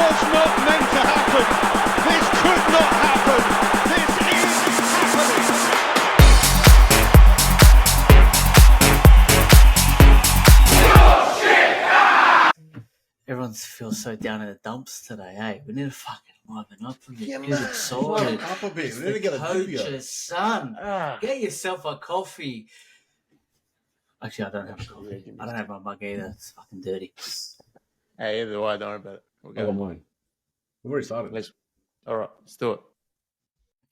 was not meant to happen. This could not happen. This is happening. Everyone feels so down in the dumps today, hey? We need to fucking liven up and Yeah, get man. excited. Liven up a bit. It's We need to the get a doobie up. coach's son. Ah. Get yourself a coffee. Actually, I don't have a coffee. Yeah, give me I don't have my mug either. It's fucking dirty. Hey, either way, don't worry about it. We'll I got go. mine. We've already started. All right, let's do it.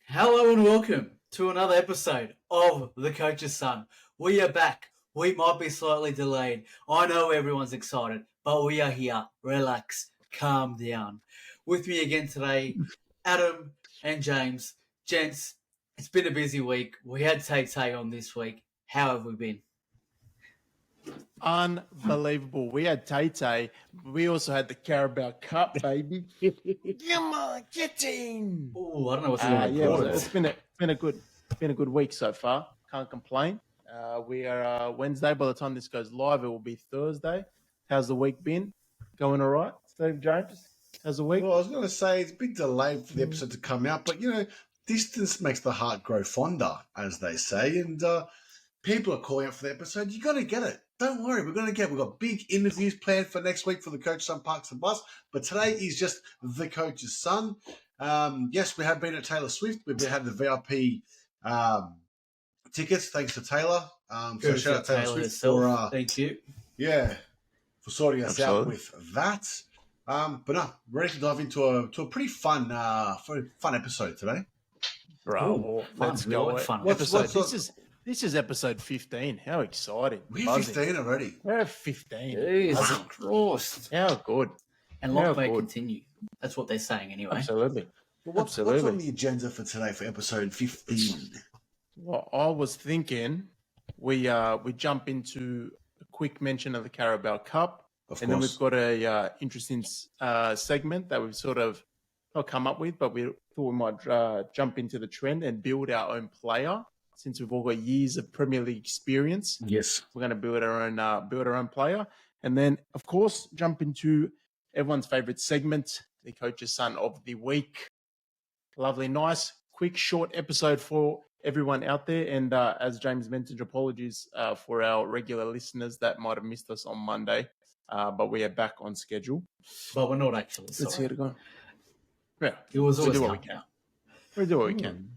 Hello and welcome to another episode of The Coach's Son. We are back. We might be slightly delayed. I know everyone's excited, but we are here. Relax. Calm down. With me again today, Adam and James. Gents, it's been a busy week. We had Tay on this week. How have we been? Unbelievable. We had Tay. We also had the Carabao Cup, baby. Come on, get in. Oh, I don't know what's Yeah, going on. it's been a good week so far. Can't complain. We are Wednesday. By the time this goes live, it will be Thursday. How's the week been? Going all right, Steve James? How's the week? Well, I was going to say it's a bit delayed for the episode to come out, but, distance makes the heart grow fonder, as they say, and people are calling out for the episode. You got to get it. Don't worry, we've got big interviews planned for next week for the Coach Son Parks and Bus, but today is just the Coach's Son. Yes, we have been at Taylor Swift. We've had the VIP tickets, thanks to Taylor. So shout out Taylor Swift for thank you. Yeah, for sorting us out Absolutely. with that. But no, ready to dive into a pretty fun episode today. Bro, let's We go. like fun. This is episode 15. How exciting. We're Buzzing. 15 already. We're at 15. Jesus Christ. How good. And long How may it good. continue. That's what they're saying anyway. Absolutely. But what's on Absolutely. the agenda for today for episode 15? Well, I was thinking we jump into a quick mention of the Carabao Cup. Of And then course. we've got a interesting segment that we've sort of not come up with, but we thought we might jump into the trend and build our own player. Since we've all got years of Premier League experience, Yes. we're going to build our own player, and then of course jump into everyone's favorite segment, the Coach's Son of the Week. Lovely, nice, quick, short episode for everyone out there. And as James mentioned, apologies for our regular listeners that might have missed us on Monday. But we are back on schedule. But we're not actually. Let's Sorry. get it going. Yeah, It was we always do what we coming can. out. We do what we can.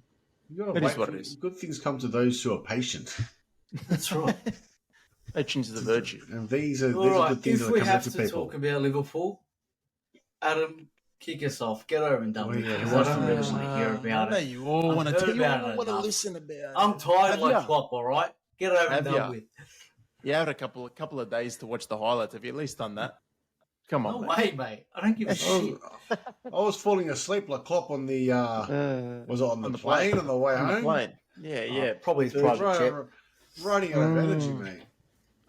You gotta It is wait what for- it is. Good things come to those who are patient. That's right. Patience is a virtue. And these are All right. good things If that we come have to to people. talk about Liverpool, Adam, kick us off. Get over and done with it. yeah, Because I don't really want to hear I about know it. you all I've want to heard tell you about all it want to enough. listen about it. I'm tired Have like ya? Klopp, all right? Get over and Have done ya? with. You had a couple of days to watch the highlights. Have you at least done that? Come on, No mate. way, mate. I don't give a I shit. was falling asleep like Klopp on the was it on the on the plane plane. on the way On the home? plane. Yeah. Probably his Dude, private jet. Running out of energy, mate.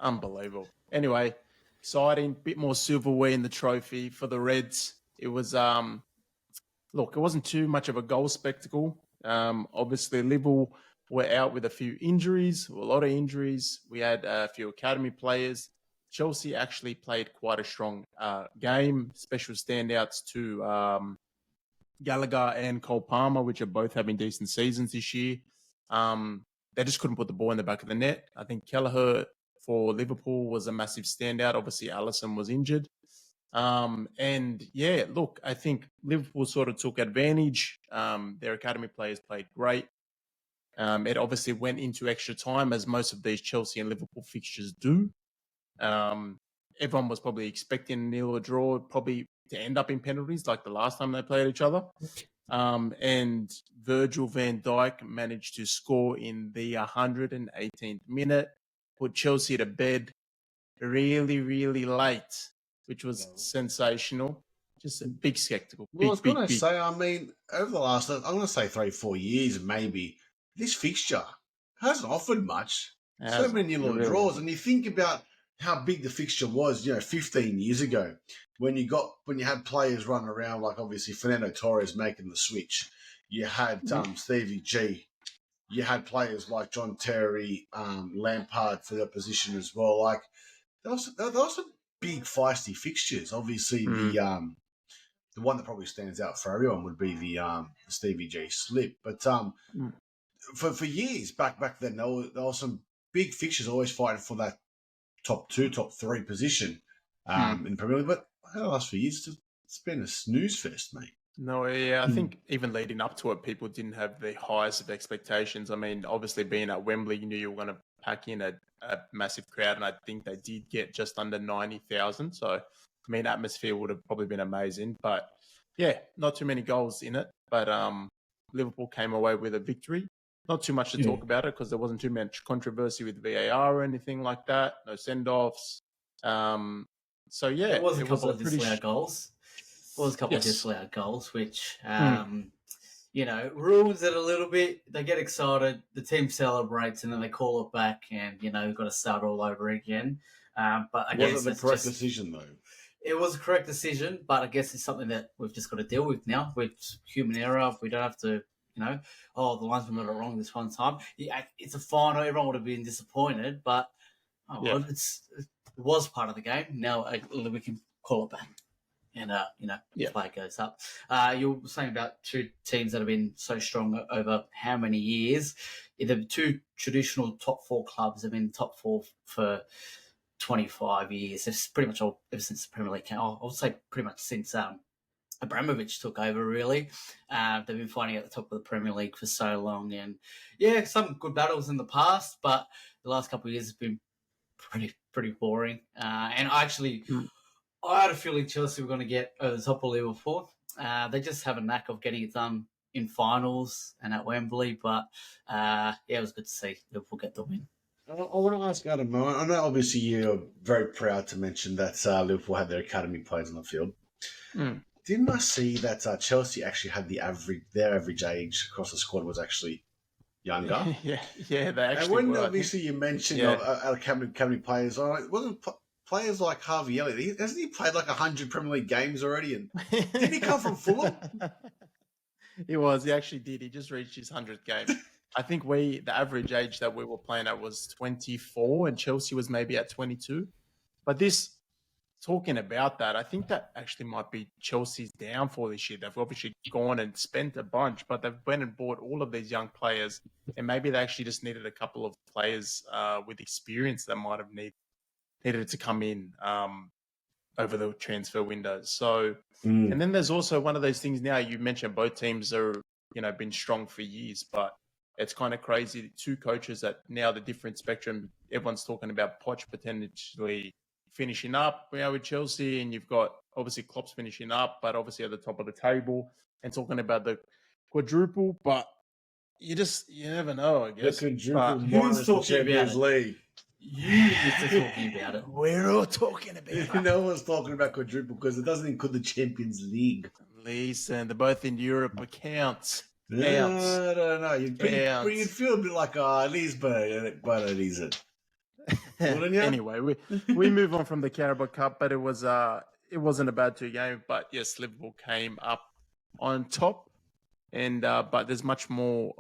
Unbelievable. Anyway, exciting. Bit more silverware in the trophy for the Reds. It was look, it wasn't too much of a goal spectacle. Obviously, Liverpool were out with a few injuries, a lot of injuries. We had a few academy players. Chelsea actually played quite a strong game. Special standouts to Gallagher and Cole Palmer, which are both having decent seasons this year. They just couldn't put the ball in the back of the net. I think Kelleher for Liverpool was a massive standout. Obviously, Alisson was injured. And yeah, look, I think Liverpool sort of took advantage. Their academy players played great. It obviously went into extra time, as most of these Chelsea and Liverpool fixtures do. Everyone was probably expecting a nil or draw, probably to end up in penalties like the last time they played each other. And Virgil van Dijk managed to score in the 118th minute, put Chelsea to bed really, really late, which was sensational. Just a big spectacle. Well, I was Big, going to big. say, I mean, over the last, I'm going to say 3-4 years, maybe, this fixture hasn't offered much. So Hasn't. many little Really. draws. And you think about how big the fixture was, 15 years ago, when you had players running around, like obviously Fernando Torres making the switch. You had Stevie G. You had players like John Terry, Lampard for their position as well. Like, there was some big feisty fixtures. Obviously, the one that probably stands out for everyone would be the Stevie G slip. But for years back then, there were some big fixtures always fighting for that top 2, top 3 position in the Premier League. But the last few years, it's been a snooze fest, mate. No, yeah, I think even leading up to it, people didn't have the highest of expectations. I mean, obviously being at Wembley, you knew you were going to pack in a massive crowd, and I think they did get just under 90,000. So, I mean, atmosphere would have probably been amazing. But yeah, not too many goals in it. But Liverpool came away with a victory. Not too much to talk about it because there wasn't too much controversy with VAR or anything like that. No send-offs. So yeah, There was a couple of disallowed goals. There was a couple of disallowed goals, which ruins it a little bit. They get excited, the team celebrates, and then they call it back, and you've got to start all over again. But I guess wasn't the correct decision though. It was a correct decision, but I guess it's something that we've just got to deal with now. With human error, we don't have to. The linesman got it wrong this one time. Yeah, it's a final. Everyone would have been disappointed, but it was part of the game. Now we can call it back, and play goes up. You were saying about two teams that have been so strong over how many years? The two traditional top 4 clubs have been top 4 for 25 years. It's pretty much all ever since the Premier League came. I would say pretty much since Abramovich took over, really. They've been fighting at the top of the Premier League for so long. And, some good battles in the past, but the last couple of years have been pretty boring. And I had a feeling Chelsea were going to get over the top of Liverpool. They just have a knack of getting it done in finals and at Wembley. But, it was good to see Liverpool get the win. I want to ask Adam, I know obviously you're very proud to mention that Liverpool had their academy players on the field. Didn't I see that Chelsea actually had their average age across the squad was actually younger? yeah, they actually. And when were, obviously you mentioned academy players, it wasn't players like Harvey Elliott. Hasn't he played like 100 Premier League games already? And didn't he come from Fulham? He was. He actually did. He just reached his 100th game. I think the average age that we were playing at was 24, and Chelsea was maybe at 22. But talking about that, I think that actually might be Chelsea's downfall this year. They've obviously gone and spent a bunch, but they've went and bought all of these young players, and maybe they actually just needed a couple of players with experience that might have needed to come in over the transfer window. So, and then there's also one of those things now. You mentioned both teams are been strong for years, but it's kind of crazy. 2 coaches at now the different spectrum. Everyone's talking about Poch potentially finishing up with Chelsea, and you've got obviously Klopp's finishing up, but obviously at the top of the table, and talking about the quadruple. But you never know, I guess. The quadruple minus the Champions League. You're talking about it. We're all talking about it. No one's talking about quadruple because it doesn't include the Champions League. Listen, they're both in Europe. Accounts. No. You feel a bit like it is, but it isn't. Anyway, we move on from the Carabao Cup, but it wasn't a bad 2 game. But yes, Liverpool came up on top, and but there's much more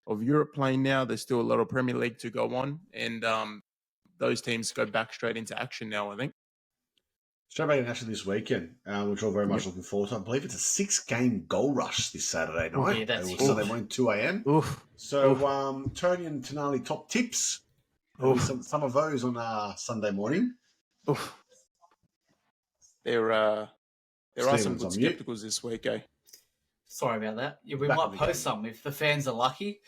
of Europe playing now. There's still a lot of Premier League to go on, and those teams go back straight into action now, I think. Straight back in action this weekend, which we're very much looking forward to. I believe it's a 6-game goal rush this Saturday night. Yeah, that's Sunday morning, 2 a.m. So, Tony and Tonali top tips. Some of those on Sunday morning. There are some good skepticals this week, eh? Sorry about that. Yeah, we might post some if the fans are lucky.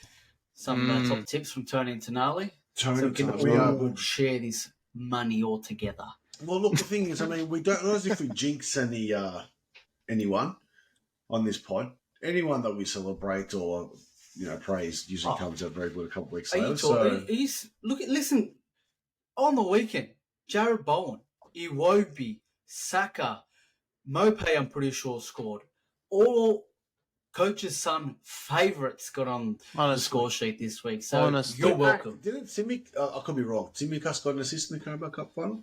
Some top tips from Tony and Tonali. So we can all share this money all together. Well, look, the thing is, we don't know if we jinx anyone on this pod. Anyone that we celebrate or praise usually comes out very good a couple of weeks later. Listen, on the weekend, Jared Bowen, Iwobi, Saka, Mope, I'm pretty sure scored. All Coach's Son favourites got on the score sheet this week. So you're welcome. Didn't Simic, I could be wrong, Tsimikas got an assist in the Carabao Cup final?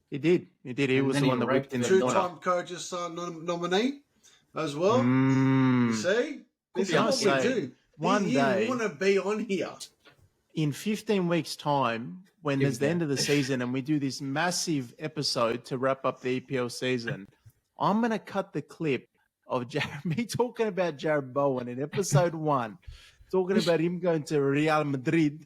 He did. He was the one that whipped in the 2-time Coach's Son nominee as well. You see? This is what we do. One day, you want to be on here. In 15 weeks' time, when there's the end of the season and we do this massive episode to wrap up the EPL season, I'm going to cut the clip of me talking about Jared Bowen in episode 1, talking about him going to Real Madrid,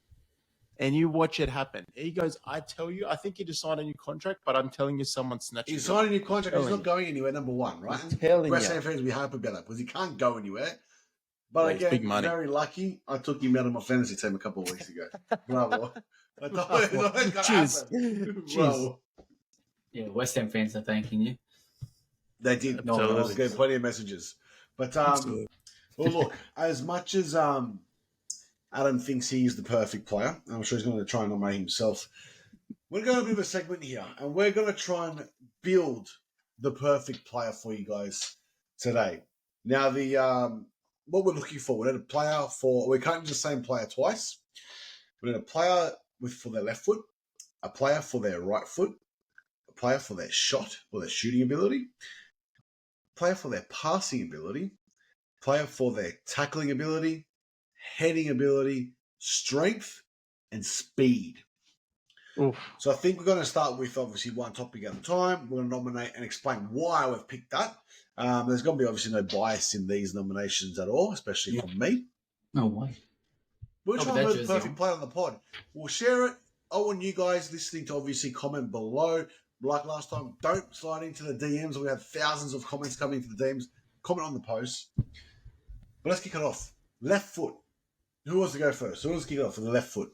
and you watch it happen. He goes, I tell you, I think he just signed a new contract, but I'm telling you someone snatched He's it. signed a new contract. He's Telling not going anywhere, number one, right? I'm telling West you. Ham fans will be happy about that because he can't go anywhere. But Yeah, it's again, big money. very lucky. I took him out of my fantasy team a couple of weeks ago. Bravo. I thought it was going to Cheers. happen. Cheers. Bravo. Yeah, West Ham fans are thanking you. They did. No, I was Absolutely. getting plenty of messages. But, Absolutely. well, look, as much as Adam thinks he's the perfect player, I'm sure he's going to try and nominate himself, we're going to do a bit of a segment here, and we're going to try and build the perfect player for you guys today. Now, the what we're looking for, we need a player for, we can't use the same player twice. We need a player for their left foot, a player for their right foot, a player for their shot or their shooting ability, a player for their passing ability, player for their tackling ability, heading ability, strength, and speed. Oof. So I think we're going to start with obviously one topic at a time. We're going to nominate and explain why we've picked that. There's going to be obviously no bias in these nominations at all, especially from me. No way. We're Oh, trying but to that do the jersey perfect on. player on the pod. We'll share it. I want you guys listening to obviously comment below. Like last time, don't slide into the DMs. We have thousands of comments coming into the DMs. Comment on the post. But let's kick it off. Left foot. Who wants to go first? Who wants to kick it off for the left foot?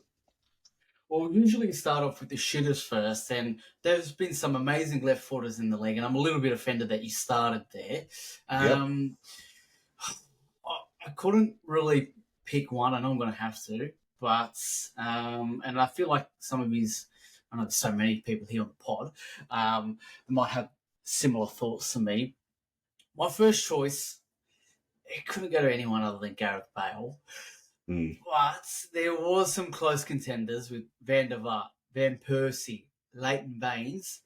Well, we usually start off with the shooters first, and there's been some amazing left footers in the league, and I'm a little bit offended that you started there. I couldn't really pick one. I know I'm going to have to, but and I feel like some of his, I know there's so many people here on the pod, might have similar thoughts to me. My first choice, it couldn't go to anyone other than Gareth Bale. But there was some close contenders with Van der Vaart, Van Persie, Leighton Baines.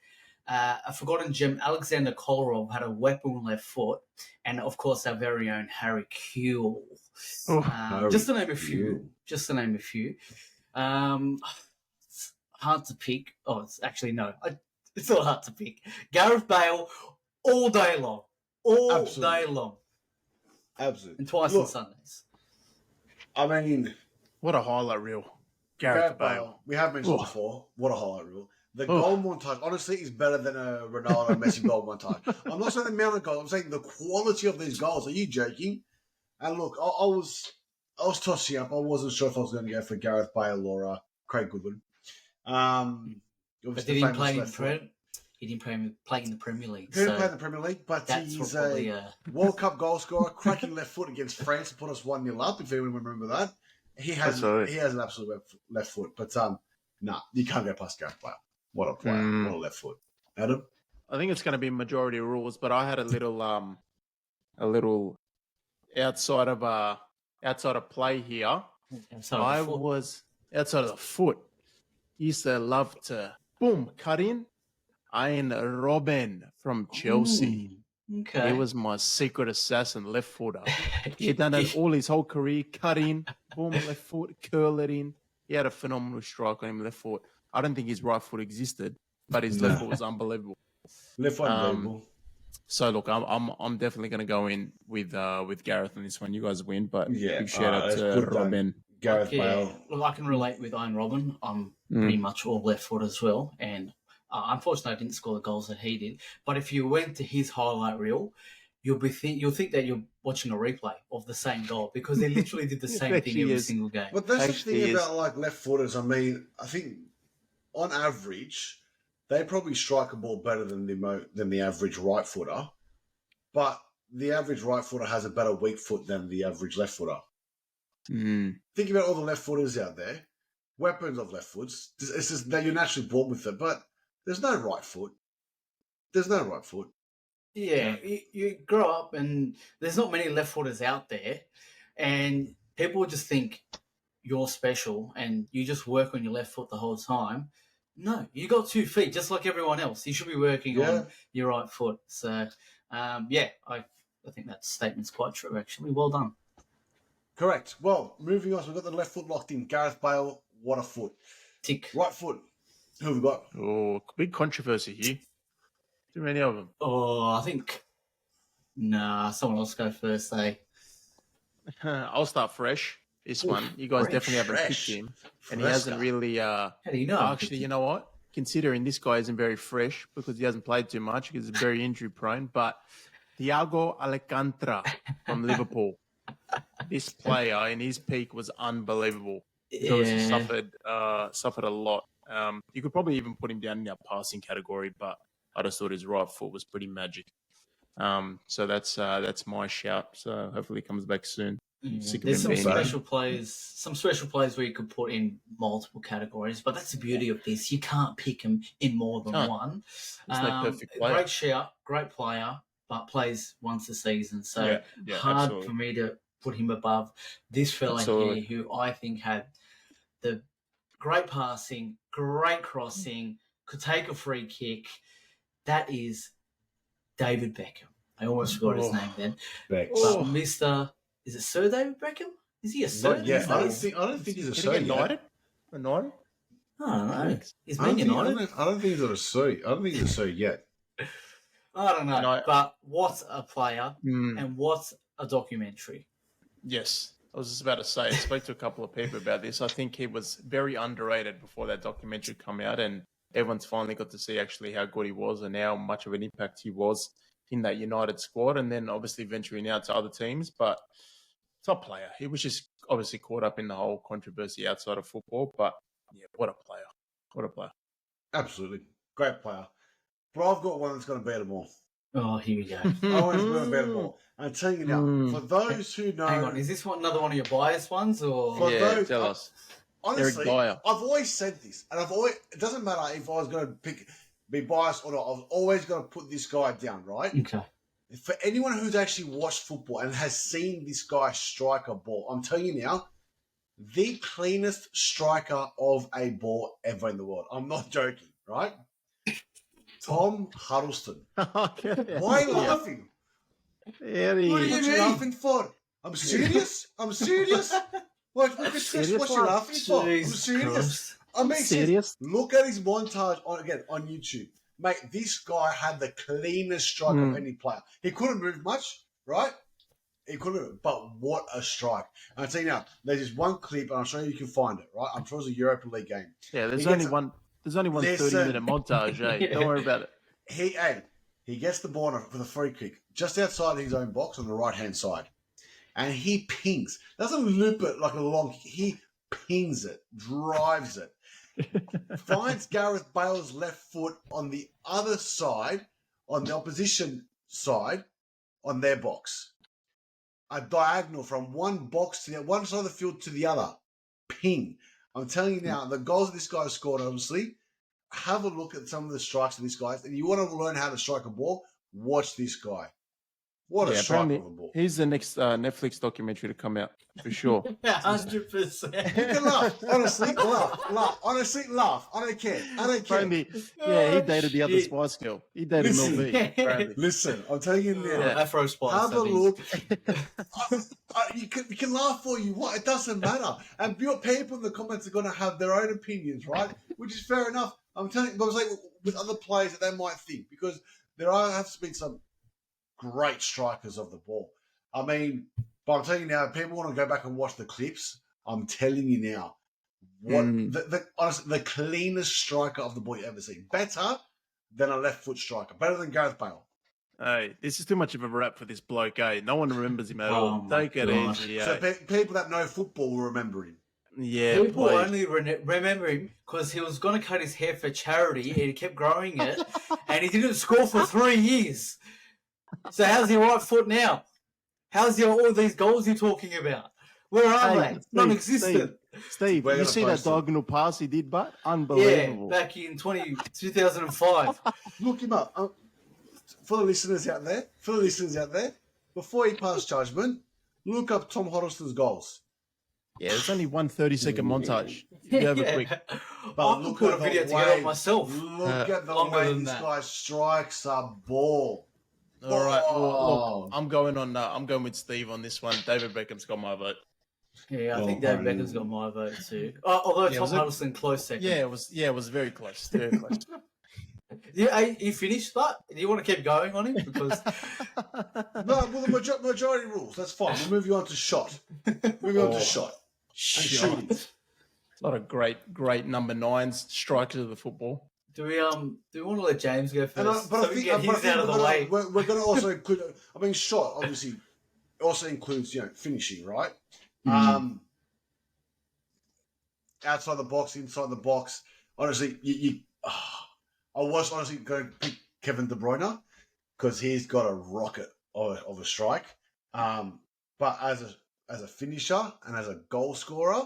A forgotten gem, Alexander Kolarov, had a weapon left foot. And, of course, our very own Harry Kewell. Just to name a few. Just to name a few. It's hard to pick. Oh, it's actually, no. It's not hard to pick. Gareth Bale all day long. All Absolutely. day long. Absolutely. And twice Look, on Sundays. I mean, What a highlight reel. Gareth Bale. We have mentioned Oh. before. What a highlight reel. The Oh. goal montage, honestly, is better than a Ronaldo Messi goal montage. I'm not saying the amount of goals. I'm saying the quality of these goals. Are you joking? And look, I was tossing up. I wasn't sure if I was going to go for Gareth Bale or Craig Goodwin. But Obviously did the he famous play in left foot. He didn't play in the Premier League. He didn't So play in the Premier League, but that's he's probably a World Cup goal scorer, cracking left foot against France to put us 1-0 up, if anyone remember that. He has Absolutely. an absolute left foot, but you can't go past Gareth Bale. What a player! What a left foot, Adam. I think it's going to be majority rules, but I had a little outside of play here. I was outside of the foot. Used to love to cut in. Ian Robben from Chelsea. Okay. He was my secret assassin left footer. He had done it all his whole career. Cut in, left foot, curl it in. He had a phenomenal strike on him left foot. I don't think his right foot existed, but his left foot was unbelievable. Left foot, unbelievable. So look, I'm definitely going to go in with Gareth on this one. You guys win, but big shout out that's to good done. Robben. Gareth Yeah, Bale. well, I can relate with Ian Robben. I'm pretty much all left foot as well, and unfortunately, I didn't score the goals that he did. But if you went to his highlight reel, you'll think that you're watching a replay of the same goal because they literally did the same thing Actually every is. single game. But that's the Actually thing is. about like left footers. I mean, I think on average, they probably strike a ball better than the average right footer. But the average right footer has a better weak foot than the average left footer. Think about all the left footers out there, weapons of left foots. It's just that you're naturally born with it, but there's no right foot. There's no right foot. Yeah, you grow up and there's not many left footers out there, and people just think you're special and you just work on your left foot the whole time. No, you got 2 feet just like everyone else. You should be working on your right foot. So, I think that statement's quite true, actually. Well done. Correct. Well, moving on, so we've got the left foot locked in. Gareth Bale, what a foot. Tick. Right foot, who have we got? Oh, big controversy here. Too many of them. Oh, I think. Nah, someone else go first, eh? I'll start fresh. This Oof, one, you guys fresh, definitely haven't fresh. picked him, and he hasn't Fresca. really. How do you know? Actually, you know what? Considering this guy isn't very fresh because he hasn't played too much because he's very injury prone, but Thiago Alcantara from Liverpool. This player in his peak was unbelievable. He's obviously suffered a lot. You could probably even put him down in our passing category, but I just thought his right foot was pretty magic. So that's my shout. So hopefully he comes back soon. Sick of There's him some being special plays, where you could put in multiple categories, but that's the beauty of this. You can't pick him in more than Can't. one. There's no perfect player. Great shout, great player, but plays once a season, so Yeah, hard absolutely. for me to put him above this fella Absolutely. here, who I think had the great passing, great crossing, could take a free kick. That is David Beckham. I almost forgot his Oh. name then. Bex. But Mr. Is it Sir David Beckham? Is he a Sir? Not yet. these I don't days? think he's a Did he Sir get yet. knighted? United? I don't know. He's I don't been think- United. I don't think he's a Sir. I don't think he's a Sir yet. I don't know. United. But what a player Mm. and what a documentary. Yes. I was just about to say, I spoke to a couple of people about this. I think he was very underrated before that documentary come out, and everyone's finally got to see actually how good he was and how much of an impact he was in that United squad, and then obviously venturing out to other teams. But top player. He was just obviously caught up in the whole controversy outside of football. But yeah, what a player. What a player. Absolutely. Great player. But I've got one that's going to beat them all. Oh, here we go. I want to beat them all. I'm telling you now, Mm. for those who know... Hang on, is this another one of your biased ones, or For Yeah, those- tell us. Honestly, Eric Dyer. I've always said this, and it doesn't matter if I was going to be biased or not, I was always going to put this guy down, right? okay? For anyone who's actually watched football and has seen this guy strike a ball, I'm telling you now, the cleanest striker of a ball ever in the world. I'm not joking, right? Tom Huddleston. Why are you laughing? Yeah, What are you laughing for? I'm serious. I'm serious. What's you serious, laughing for? I'm Jesus serious. Christ. I mean, Serious? look at his montage on YouTube, mate. This guy had the cleanest strike of any player. He couldn't move much, right? He couldn't, but what a strike! And I tell you now, there's this one clip, and I'm sure you can find it, right? I'm sure it's a Europa League game. Yeah, there's He only gets a- one. There's only one Listen. 30-minute montage. Eh? Don't worry about it. He gets the ball for the free kick just outside his own box on the right hand side, and he pings. Doesn't loop it like a long. He pings it, drives it, finds Gareth Bale's left foot on the other side, on the opposition side, on their box. A diagonal from one box to the one side of the field to the other. Ping. I'm telling you now, the goals that this guy has scored, obviously, have a look at some of the strikes of this guy. And you want to learn how to strike a ball, watch this guy. What a strike apparently of a ball. he's the next Netflix documentary to come out for sure. 100%. You can laugh. Honestly, laugh. Honestly, laugh. I don't care. Apparently, yeah, he dated the other Shit. Spice Girl. He dated Mel Listen. B. Apparently. Listen, I'm telling you now. Yeah. Afro Spice. Have a that is. look. You can laugh all you want. It doesn't matter. And people in the comments are going to have their own opinions, right? Which is fair enough. I'm telling you, but I was like with other players that they might think, because there have been some great strikers of the ball. I mean, but I'm telling you now, if people want to go back and watch the clips, I'm telling you now, what honestly, the cleanest striker of the ball you ever seen. Better than a left foot striker. Better than Gareth Bale. Hey, this is too much of a rap for this bloke, eh? No one remembers him at all. my Take it God. easy, So eh? people that know football will remember him. Yeah, People please. only remember him because he was going to cut his hair for charity and he kept growing it and he didn't score for 3 years. So how's your right foot now? How's all these goals you're talking about? Where are Hey, they? Steve, Non-existent. Steve, We're you gonna see that post it. diagonal pass he did, but Yeah, unbelievable. back in 2005. Look him up. For the listeners out there, before you pass judgment, look up Tom Huddleston's goals. Yeah, there's only one 30-second montage. You have a quick. I could put a video together of myself. Look at the Longer way than this that. guy strikes a ball. All right, well, Oh. look, I'm going with Steve on this one. David Beckham's got my vote. Yeah, I think David Beckham's got my vote too. Although Yeah, Tom was it- Huddleston close second. Yeah, it was very close. Very close. Yeah, you finished that? Do you want to keep going on him? Because No, well, the majority rules. That's fine. We'll move you on to shot. Moving on to shot and shooting. A lot of great number 9s, strikers of the football. do we want to let James go first? But so I we think, get his out of the way. we're going to also include. I mean, shot obviously also includes finishing, right? Outside the box, inside the box. Honestly, I was honestly going to pick Kevin De Bruyne because he's got a rocket of a strike. But as a finisher and as a goal scorer,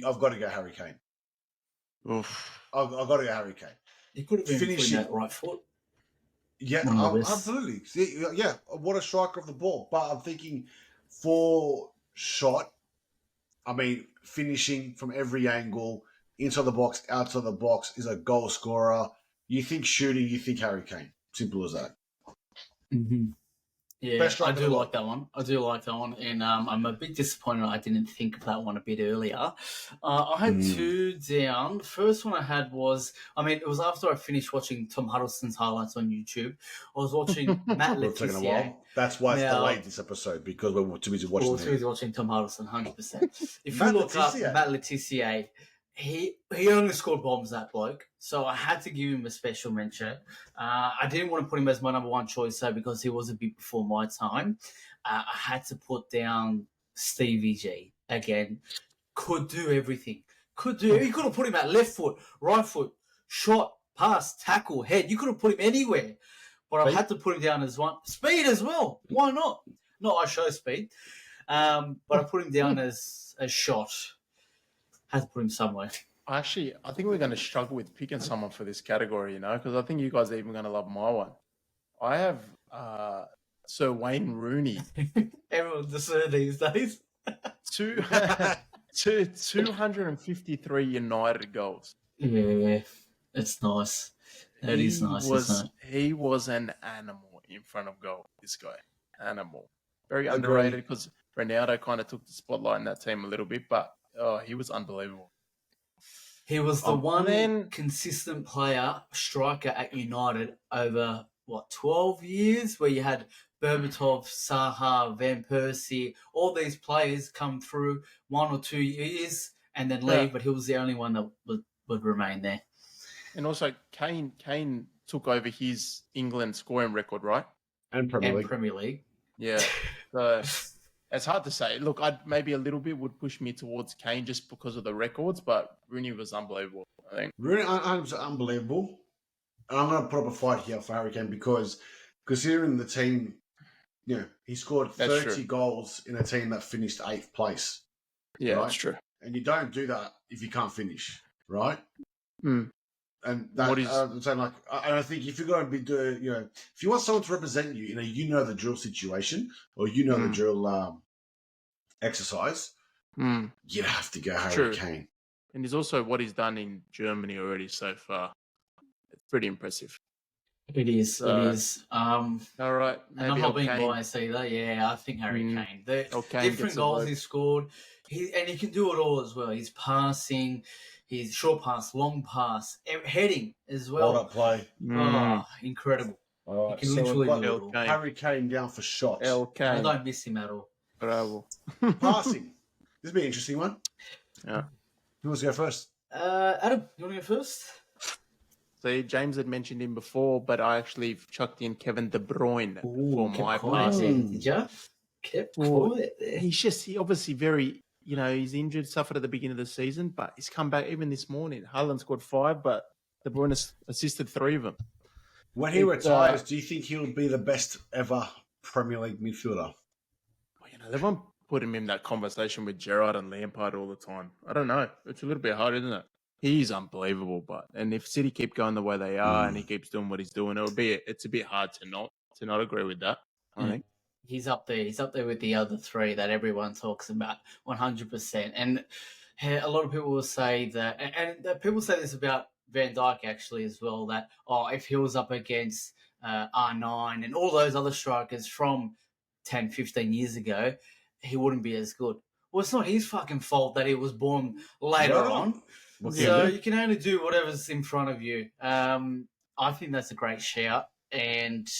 I've got to go Harry Kane. Oof. I've got to go Harry Kane. You could have been finishing putting that right foot. Yeah, One of the best. absolutely. See, yeah, what a striker of the ball. But I'm thinking for shot, I mean, finishing from every angle, inside the box, outside the box, is a goal scorer. You think shooting, you think Harry Kane. Simple as that. Mm-hmm. Yeah, Best I striker do of the like that one. I do like that one. And I'm a bit disappointed I didn't think of that one a bit earlier. I had two down. The first one I had was, it was after I finished watching Tom Huddleston's highlights on YouTube. I was watching Matt It's taken a Letizia. while. That's why it's Now- delayed this episode, because we're too busy watching Well, it. too watching Tom Huddleston, 100%. If you Matt look up Letizia. Matt Letizia, he only scored bombs, that bloke. So I had to give him a special mention. I didn't want to put him as my number one choice, though, because he was a bit before my time. I had to put down Stevie G again. Could do everything. You could have put him at left foot, right foot, shot, pass, tackle, head. You could have put him anywhere. But I had to put him down as one. Speed as well. Why not? Not I show speed. But I put him down as a shot. Had to put him somewhere. Actually, I think we're going to struggle with picking someone for this category, because I think you guys are even going to love my one. I have Sir Wayne Rooney. Everyone's the Sir these days. 253 United goals. Yeah, it's nice. That is nice, isn't it? He was an animal in front of goal, this guy. Animal. Very Agreed. underrated because Ronaldo kind of took the spotlight in that team a little bit, but he was unbelievable. He was the one then- consistent player, striker at United over, 12 years, where you had Berbatov, Saha, Van Persie, all these players come through 1 or 2 years and then leave, but he was the only one that would remain there. And also, Kane took over his England scoring record, right? And Premier And League. Premier League. Yeah. So it's hard to say. Look, I'd maybe a little bit would push me towards Kane just because of the records, but Rooney was unbelievable, I think. Really, 100% unbelievable. And I'm going to put up a fight here for Harry Kane because considering the team, he scored That's 30 true. goals in a team that finished 8th place. Yeah, Right. that's true. And you don't do that if you can't finish, right? Mm. And that, What is- I'm saying, I think if you're going to be doing, if you want someone to represent you in a the drill situation or the drill exercise, you'd have to go Harry True. Kane. And there's also what he's done in Germany already so far. It's pretty impressive. It is. So- It is. All right, And maybe I'm not being Kane. biased either. Yeah, I think Harry Kane. The Kane different gets a goals vote. he scored. He can do it all as well. He's passing, his short pass, long pass, heading as Hold well. up play. Oh, incredible. All He right, can so literally we've do got it all. Kane. Harry Kane down for shots. El I Kane. don't miss him at all. Bravo. Passing. This will be an interesting one. Yeah. Who wants to go first? Adam, you want to go first? So James had mentioned him before, but I actually chucked in Kevin De Bruyne for kept my quiet place. there, did you? Kept Well, quiet there. He obviously very, he's injured, suffered at the beginning of the season, but he's come back even this morning. Haaland scored 5, but De Bruyne assisted 3 of them. When he retires, do you think he'll be the best ever Premier League midfielder? Well, they won't put him in that conversation with Gerrard and Lampard all the time. I don't know. It's a little bit hard, isn't it? He's unbelievable, and if City keep going the way they are and he keeps doing what he's doing, it's a bit hard to not agree with that, I think. He's up there. He's up there with the other three that everyone talks about, 100%. And a lot of people will say that, and people say this about Van Dijk actually as well, that, if he was up against R9 and all those other strikers from 10, 15 years ago, he wouldn't be as good. Well, it's not his fucking fault that he was born later on. What can So you do? you can only do whatever's in front of you. I think that's a great shout. And To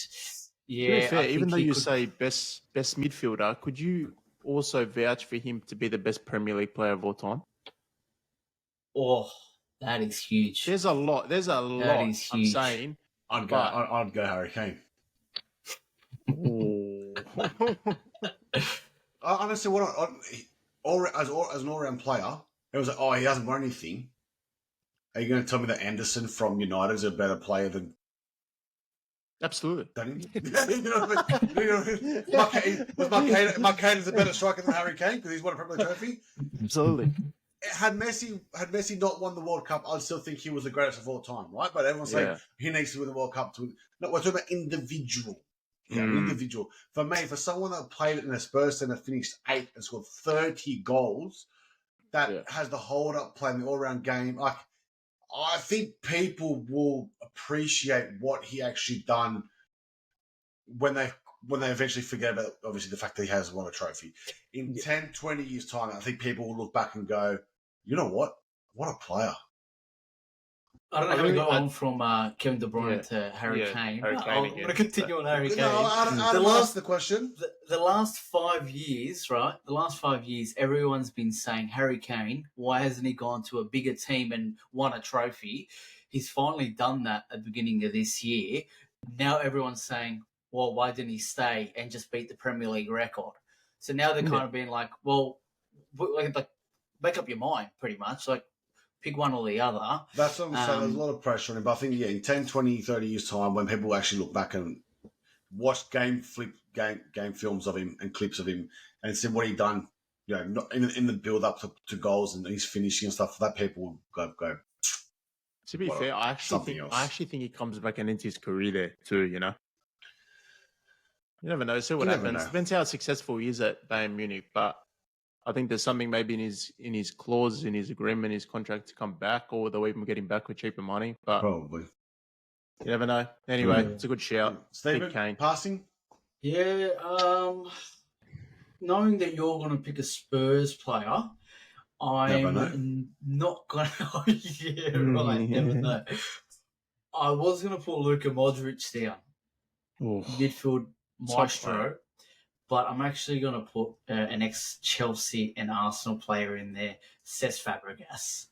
yeah, be fair, I even think though he you could. say best midfielder, could you also vouch for him to be the best Premier League player of all time? Oh, that is huge. There's a lot. There's a That lot. is I'm huge. saying. I'd go. But- I'd go Harry Kane. Honestly, as an all-round player, it was like, oh, he hasn't won anything. Are you going to tell me that Anderson from United is a better player than Absolutely. Dunning? You know what I mean? You know what I mean? Marcane is a better striker than Harry Kane because he's won a Premier League trophy. Absolutely. Had Messi not won the World Cup, I'd still think he was the greatest of all time, right? But everyone's saying Yeah. he needs to win the World Cup. No, we're talking about individual. Yeah, Mm. individual. For me, for someone that played in a Spurs and finished 8th and scored 30 goals, that Yeah. has the hold up play in the all round game. Like, I think people will appreciate what he actually done when they eventually forget about obviously the fact that he has won a trophy. In 10, 20 years' time, I think people will look back and go, you know what? What a player. I don't know I how we really- got on from Kevin De Bruyne Yeah. to Harry Yeah, Kane. Harry but Kane I'm again. going to continue on Harry Kane. No, Adam The last- asked the question. The last 5 years, right? The last 5 years, everyone's been saying, Harry Kane, why hasn't he gone to a bigger team and won a trophy? He's finally done that at the beginning of this year. Now everyone's saying, well, why didn't he stay and just beat the Premier League record? So now they're kind of being like, well, like make up your mind, pretty much. Like, pick one or the other. That's what I'm saying. There's a lot of pressure on him. But I think, in 10, 20, 30 years' time, when people actually look back and watch game films of him and clips of him and see what he done, not in the build up to goals and his finishing and stuff, that people will go. To be Well, fair, I something else. actually think he comes back and into his career there too. You never know. See what You never happens. know. Depends how successful he is at Bayern Munich. But I think there's something maybe in his clause, in his agreement, his contract to come back, or they'll even get him back with cheaper money. But Probably. you never know. Anyway, Yeah. it's a good shout. Stephen, Big Kane. passing? Yeah, knowing that you're going to pick a Spurs player, Never know. I'm not going to. Yeah, right. Never know. I was going to put Luka Modric down, midfield Top maestro, player. but I'm actually going to put an ex-Chelsea and Arsenal player in there, Cesc Fabregas.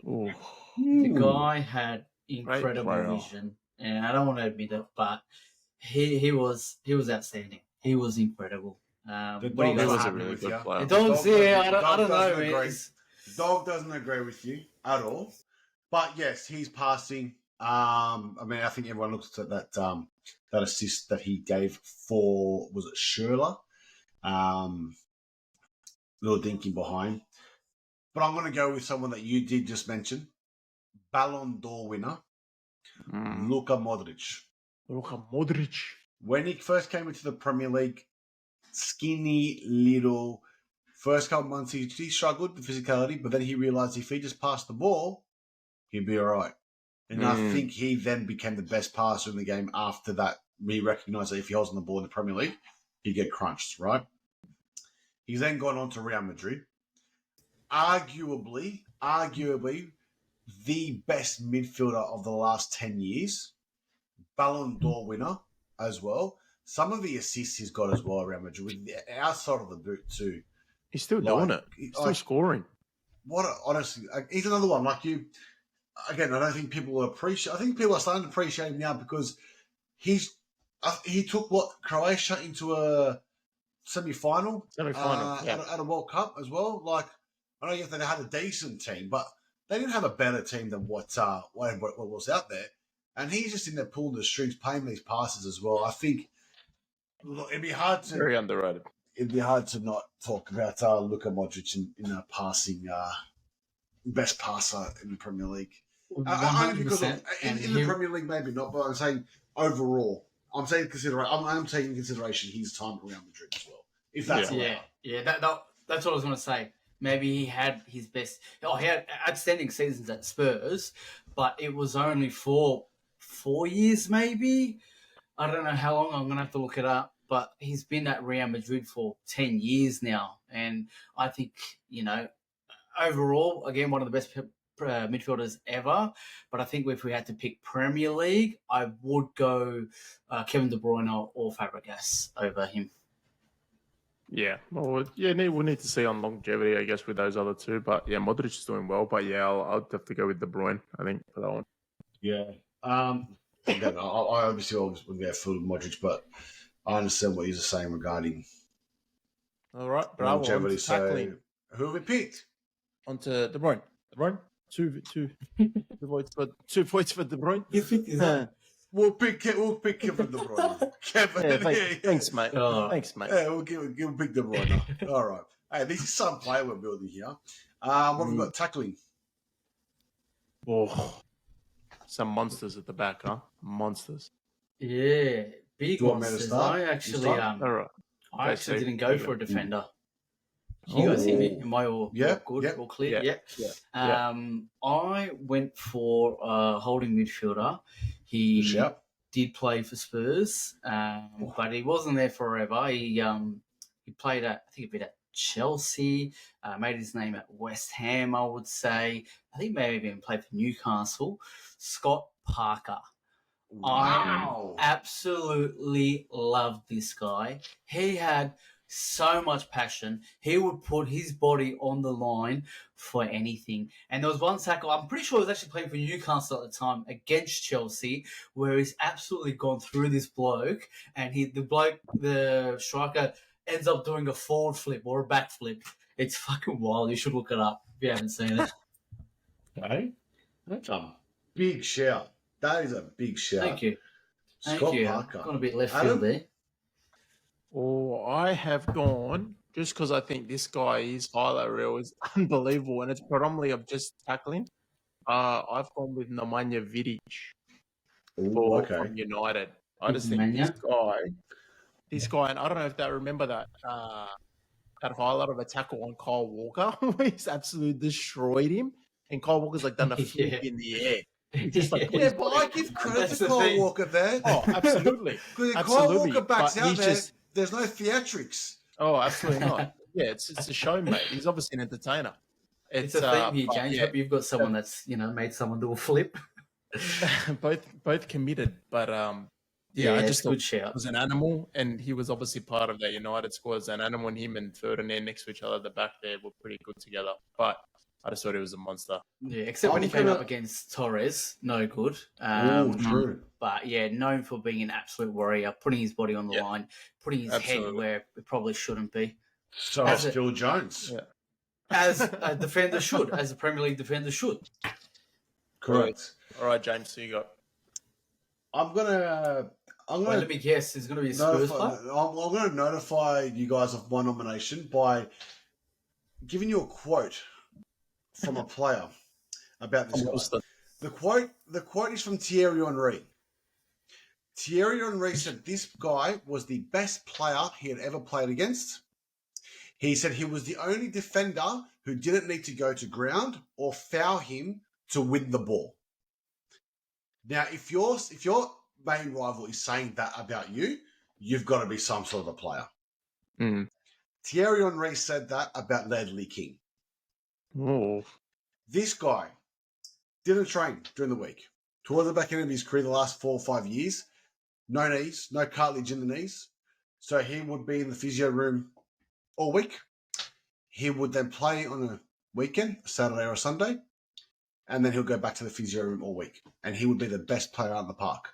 Ooh. The guy had incredible player. vision, and I don't want to admit it, but he was outstanding. He was incredible. The What do you dog He guys was a think? agree really with good you. player. The dogs, Dog yeah, doesn't- I don't dog know, doesn't man. agree. It's- Dog doesn't agree with you at all. But yes, he's passing. I think everyone looks at that assist that he gave for, was it Schürrle? Little dinky behind. But I'm going to go with someone that you did just mention. Ballon d'Or winner, Luka Modric. Luka Modric. When he first came into the Premier League, skinny little. First couple months, he struggled with physicality, but then he realised if he just passed the ball, he'd be all right. And I think he then became the best passer in the game after that. We recognised that if he holds on the ball in the Premier League, he'd get crunched, right? He's then gone on to Real Madrid. Arguably, the best midfielder of the last 10 years. Ballon d'Or winner as well. Some of the assists he's got as well around Madrid, with the outside of the boot too. He's still doing it. He's still scoring. Honestly, he's another one like you. Again, I don't think people will appreciate. I think people are starting to appreciate him now because he took Croatia into a semi-final, at a World Cup as well. Like, I know they had a decent team, but they didn't have a better team than what was out there. And he's just in there pulling the strings, playing these passes as well. I think it'd be hard to Very underrated. It'd be hard to not talk about Luka Modric in a passing best passer in the Premier League. Only because in the Premier League, maybe not, but I'm saying overall. I'm taking into consideration his time at Real Madrid as well. If that's allowed. That's what I was going to say. Maybe he had his best. He had outstanding seasons at Spurs, but it was only for 4 years, maybe. I don't know how long. I'm going to have to look it up. But he's been at Real Madrid for 10 years now, and I think overall, again, one of the best midfielders ever. But I think if we had to pick Premier League, I would go Kevin De Bruyne or Fabregas over him. Yeah, well, yeah, we'll need to see on longevity, I guess, with those other two. But yeah, Modric is doing well. But yeah, I'll have to go with De Bruyne, I think, for that one. Yeah. Again, I obviously always would go for Modric, but I understand what you're saying regarding All right, bravo. longevity. So, Tackling. who have we picked? Onto De Bruyne. De Bruyne? Two points for De Bruyne. You think is that? We'll pick Kevin De Bruyne. Kevin, Thanks, mate. Oh. Thanks, mate. Yeah, we'll give pick De Bruyne. All right. Hey, this is some player we're building here. What have we got? Tackling. Oh, some monsters at the back, huh? Monsters. Yeah, big Do you want me to monsters. start? I actually, You start? All right. I actually Okay, didn't go for a defender. You guys hear me? Am I all good? Yep. All clear? Yeah. Yeah. I went for a holding midfielder. He Good shout. did play for Spurs, but he wasn't there forever. He played at, I think he played at Chelsea, made his name at West Ham, I would say. I think maybe even played for Newcastle. Scott Parker. Wow. I absolutely loved this guy. He had so much passion. He would put his body on the line for anything. And there was one tackle, I'm pretty sure he was actually playing for Newcastle at the time against Chelsea, where he's absolutely gone through this bloke, and the striker ends up doing a forward flip or a back flip. It's fucking wild. You should look it up if you haven't seen it. Okay. That's a big shout. That is a big shout. Thank you. Scott Thank you. Parker. Gone a bit left Adam? field there. Oh, I have gone just because I think this guy is highlight reel is unbelievable, and it's predominantly of just tackling. I've gone with Nemanja Vidic Ooh, okay. from United. I just think Nemanja? this guy, and I don't know if they remember that highlight of a tackle on Kyle Walker, where he's absolutely destroyed him, and Kyle Walker's like done a flip in the air. He's just like, Yeah, but I give credit That's to the Kyle thing. Walker there. oh, absolutely. Because if Kyle absolutely, Walker backs but out he's there, just- there's no theatrics. Oh, absolutely not. Yeah, it's a show, mate. He's obviously an entertainer. It's a thing here, but James. yeah, Hope you've got someone that's made someone do a flip. both committed, but I it's just a thought good he shout. was an animal, and he was obviously part of that United squad as an animal, and him and Ferdinand next to each other at the back there were pretty good together. But I just thought he was a monster. Yeah, except when he I'm came gonna- up against Torres, no good. True. But yeah, known for being an absolute warrior, putting his body on the Yeah. line, putting his head Absolutely. where it probably shouldn't be. So As is a- Phil Jones. Yeah. As a defender should, as a Premier League defender should. Correct. All right, James, so you got. I'm gonna Wait, let me guess, there's going to be a Spurs notify, player? I'm going to notify you guys of my nomination by giving you a quote from a player about this guy. The quote is from Thierry Henry. Thierry Henry said this guy was the best player he had ever played against. He said he was the only defender who didn't need to go to ground or foul him to win the ball. Now, if your main rival is saying that about you, you've got to be some sort of a player. Mm. Thierry Henry said that about Ledley King. Oh, This guy didn't train during the week. Towards the back end of his career, the last 4 or 5 years, no knees, no cartilage in the knees. So he would be in the physio room all week. He would then play on a weekend, a Saturday or a Sunday, and then he'll go back to the physio room all week. And he would be the best player out in the park.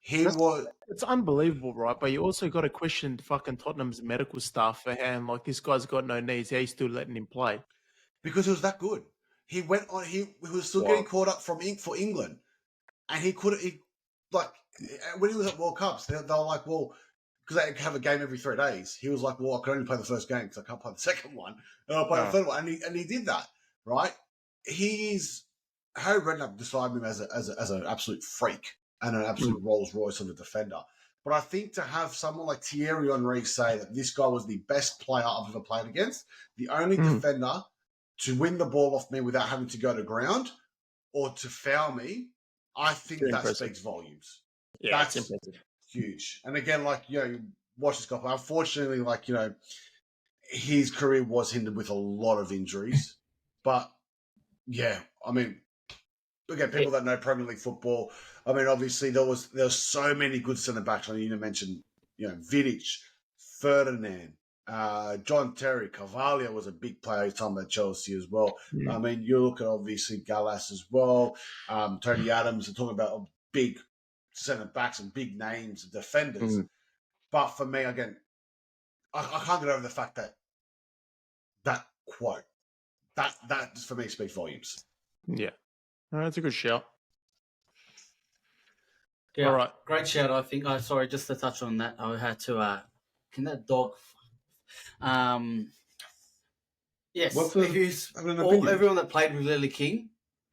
it's unbelievable, right? But you also got to question fucking Tottenham's medical staff for how, like, this guy's got no knees. How you still letting him play? Because he was that good. He went on. He was still Wow. getting caught up for England, and he couldn't. When he was at World Cups, they were like, well, because they have a game every 3 days. He was like, well, I can only play the first game because I can't play the second one, and I'll play the third one. And he did that, right? Harry Redknapp described him as an absolute freak and an absolute Rolls Royce of a defender. But I think to have someone like Thierry Henry say that this guy was the best player I've ever played against, the only defender to win the ball off me without having to go to ground or to foul me, I think Very that impressive. speaks volumes. Yeah, That's it's impressive. huge. And again, you watch this guy. Unfortunately, his career was hindered with a lot of injuries. But yeah, I mean, again, people that know Premier League football. I mean, obviously there was so many good centre backs. I mean, you mentioned Vidic, Ferdinand, John Terry, Carvalho was a big player time at Chelsea as well. I mean, you look at obviously Gallas as well, Tony Adams. They're talking about big centre backs and big names of defenders. But for me, again, I can't get over the fact that quote that for me speaks volumes. Yeah. That's a good shout. Yeah, All right. great shout. I think. Sorry, just to touch on that, I had to. Can that dog? Yes. What's Everyone that played with Ledley King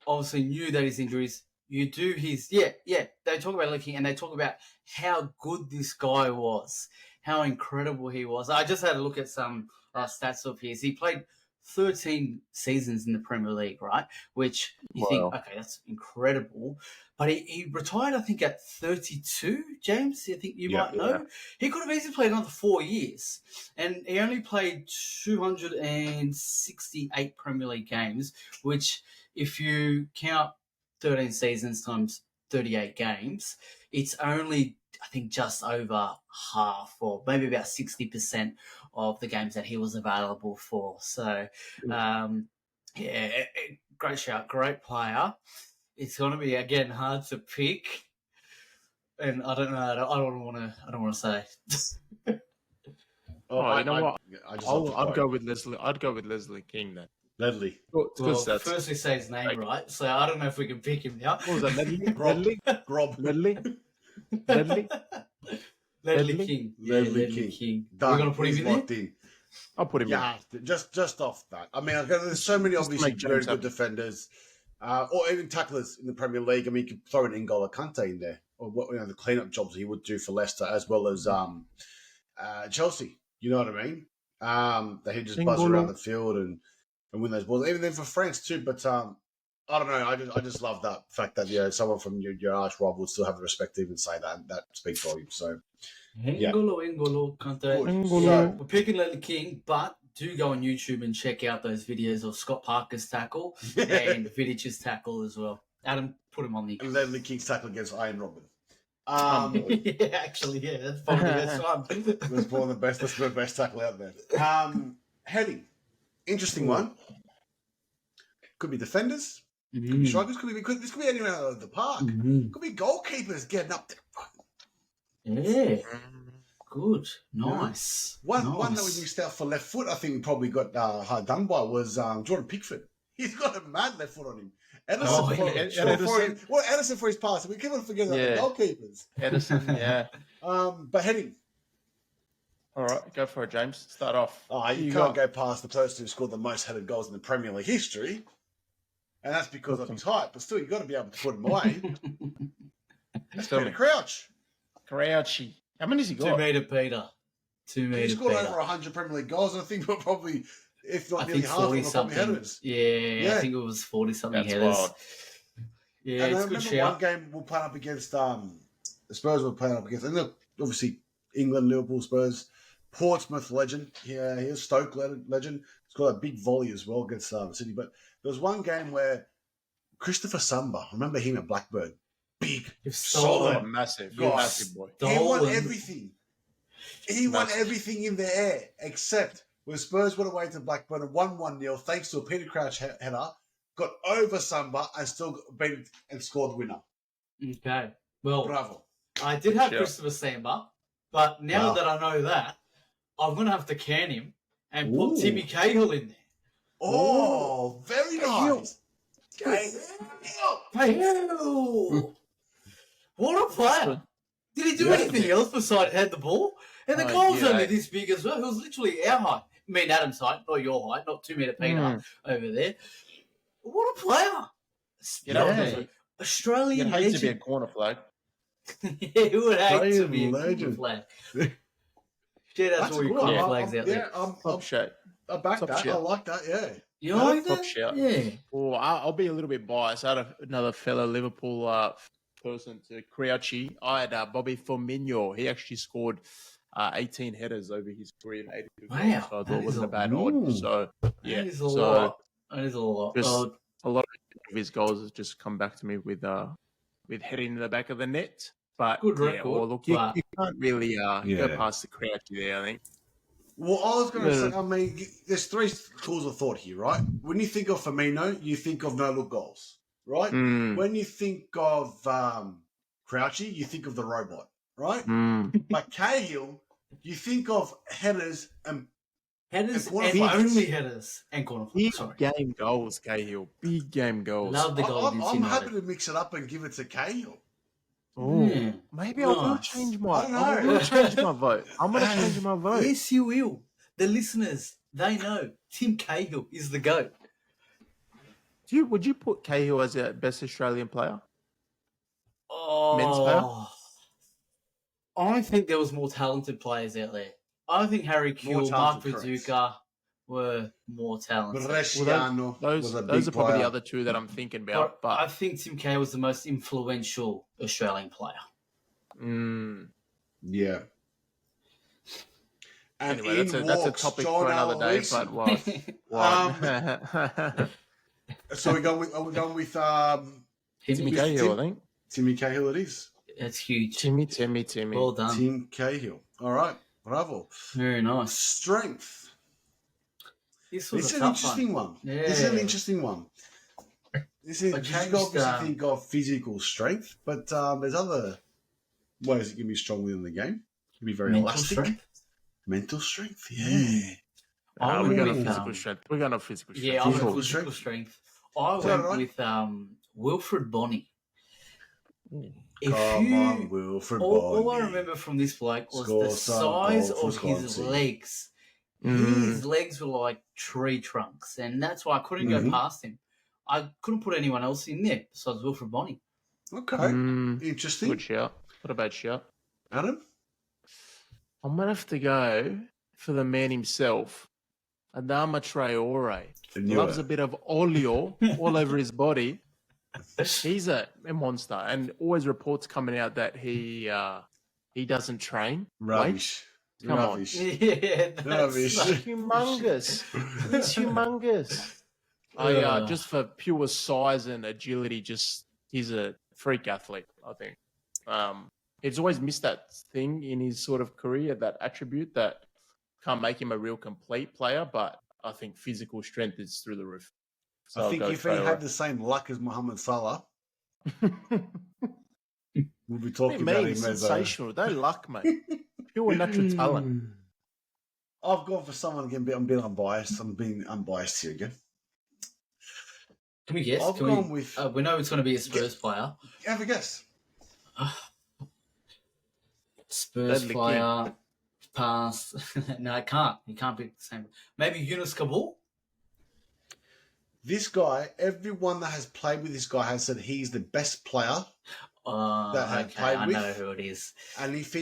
obviously knew that his injuries. You do his They talk about Ledley King and they talk about how good this guy was, how incredible he was. I just had a look at some stats of his. He played 13 seasons in the Premier League, right? Which you think, okay, that's incredible. But he retired, I think, at 32, James. I think you might know. Yeah. He could have easily played another 4 years. And he only played 268 Premier League games, which if you count 13 seasons times 38 games, it's only, I think, just over half or maybe about 60% of the games that he was available for. So, great shout, great player. It's going to be, again, hard to pick. And I don't know, I don't want to say. You know what? I'd go with Leslie. I'd go with Ledley King then. Ledley. Firstly say his name right, so I don't know if we can pick him now. What was that? Ledley? Grob. Ledley? Ledley King. Ledley King. Done. We're going to put him in there? I'll put him in. Yeah, just off that. I mean, there's so many obviously very good defenders, or even tacklers in the Premier League. I mean, you could throw an N'Golo Kante in there, or the cleanup jobs he would do for Leicester, as well as Chelsea. You know what I mean? That he just buzz around the field and win those balls. Even then for France too. But I don't know. I just love that fact that someone from your arch rival would still have the respect to even say that. And that speaks volumes. So. N'Golo Kante. We're picking Ledley King, but do go on YouTube and check out those videos of Scott Parker's tackle and Vidic's tackle as well. Adam, put him on the... And Ledley King's tackle against Ian Robin. That's probably the best one. That's probably the best. That's the best tackle out there. Heading. Interesting one. Could be defenders. Could be strikers. This could be anyone out of the park. Could be goalkeepers getting up there. Yeah. Good. Nice. One that we missed out for left foot, I think we probably got hard done by, was Jordan Pickford. He's got a mad left foot on him. Ederson for his pass. We keep on forgetting about the goalkeepers. Ederson, yeah. But Heading. All right, go for it, James. Start off. You can't go past the person who scored the most headed goals in the Premier League history. And that's because of his height. But still, you've got to be able to put him away. That's Peter Crouch. Crouchy. How many has he got? 2 metre Peter. 2 metre Peter. He scored over 100 Premier League goals. And I think we're probably, if not nearly half, of them probably headers. Yeah, I think it was 40-something headers. Wild. Yeah, and it's I good remember shout. one game we'll play up against the Spurs. We're playing up against, and look, obviously England, Liverpool, Spurs, Portsmouth legend. Yeah, here's Stoke legend. He's got a big volley as well against City. But there was one game where Christopher Samba, remember him at Blackburn, big, solid, massive boy. He won everything. He won everything in the air except when Spurs went away to Blackburn and won 1-0 thanks to a Peter Crouch header. Got over Samba and still beat and scored the winner. Okay. Well, bravo. I did have Christopher Samba, but now that I know that, I'm going to have to can him and put Timmy Cahill in there. Oh, very nice. Cahill. What a player. Did he do anything else besides head the ball? And the goal's only this big as well. It was literally our height. I mean, Adam's height, not your height, not 2 metre Peter over there. What a player! Australian You'd hate legend. to be a corner flag. He would hate to be a legend. corner flag. Shout out to all your corner flags out there. Top shape. I back that. I like that, yeah. You like top that? shout. Yeah. Well, I'll be a little bit biased. I had another fellow Liverpool person to Crouchy. I had Bobby Firmino. He actually scored 18 headers over his career and 82 goals. So I thought it wasn't a bad odd. So, yeah. That is a lot. That is a lot. Just a lot of his goals have just come back to me with heading in the back of the net. But Good yeah, record, well, look, you but- can't really go Yeah. past the Crouchy there, I think. Well, I was going to Yeah. say, I mean, there's three schools of thought here, right? When you think of Firmino, you think of no-look goals, right? Mm, When you think of Crouchy, you think of the robot, right? mm. But Cahill, you think of headers and Headers And and corner only flags. headers and corner Big flags. Sorry. game goals, Cahill. Big game goals. Love the goal I'm against happy United. to mix it up and give it to Cahill. Oh, Mm, maybe I will nice. change I don't I know. will change my vote. I'm going to change my vote. Yes, you will. The listeners, they know Tim Cahill is the GOAT. Would you put Cahill as a best Australian player? Oh, Men's player? I think there was more talented players out there. I think Harry More Kewell, Mark talented, correct. Viduka were more talented. Bresciano was a Those big are probably player. the other two that I'm thinking But about. I But think Tim Cahill was the most influential Australian player. Yeah. And anyway, that's in a walks topic John for another day. Aloisi. But what? So are we going with Timmy Cahill, I think. Timmy Cahill it is. That's huge. Timmy. Well done. Tim Cahill. All right. Bravo. Very nice. Strength. This was This a is an tough interesting one. one. This is an Yeah. interesting one. This is, I you changed, obviously think of physical strength, but there's other ways it can be strong within the game. It can be very Mental elastic. strength. Mental strength, yeah. I We're went going on with, physical strength. We're going on physical strength. Yeah, I'm Physical with physical strength. I Is that went right? with Wilfred Bonny. If Come you, on, Wilfred all I Bonny. remember from this bloke was Score the some size goals of for his Swansea. legs. Mm. His legs were like tree trunks, and that's why I couldn't go Mhm. past him. I couldn't put anyone else in there besides Wilfred Bonny. Okay. Mm, Interesting. good shout. What about shout? Adam? I'm going to have to go for the man himself, Adama Traore. I knew Loves it. a bit of oleo all over his body. He's a monster, and always reports coming out that he doesn't train. Rubbish. Come on. Rubbish. Yeah, that's Rubbish. so- Humongous. He's humongous. Just for pure size and agility, he's a freak athlete, I think. He's always missed that thing in his sort of career, that attribute that can't make him a real complete player, but I think physical strength is through the roof. So I I'll think go if he Traore. had the same luck as Mohamed Salah, we'll be What do you talking about mean? him as a... Sensational. No luck, mate. Pure natural talent. I've gone for someone again, but I'm being unbiased. I'm being unbiased here again. Can we guess? I've Can gone we, with... we know it's going to be a Spurs player. Have a guess. Spurs Bradley player. Pass. No, it can't. He can't be the same. Maybe Yunus Kabul? This guy, everyone that has played with this guy has said he's the best player. That I Okay, played I with. know who it is. And if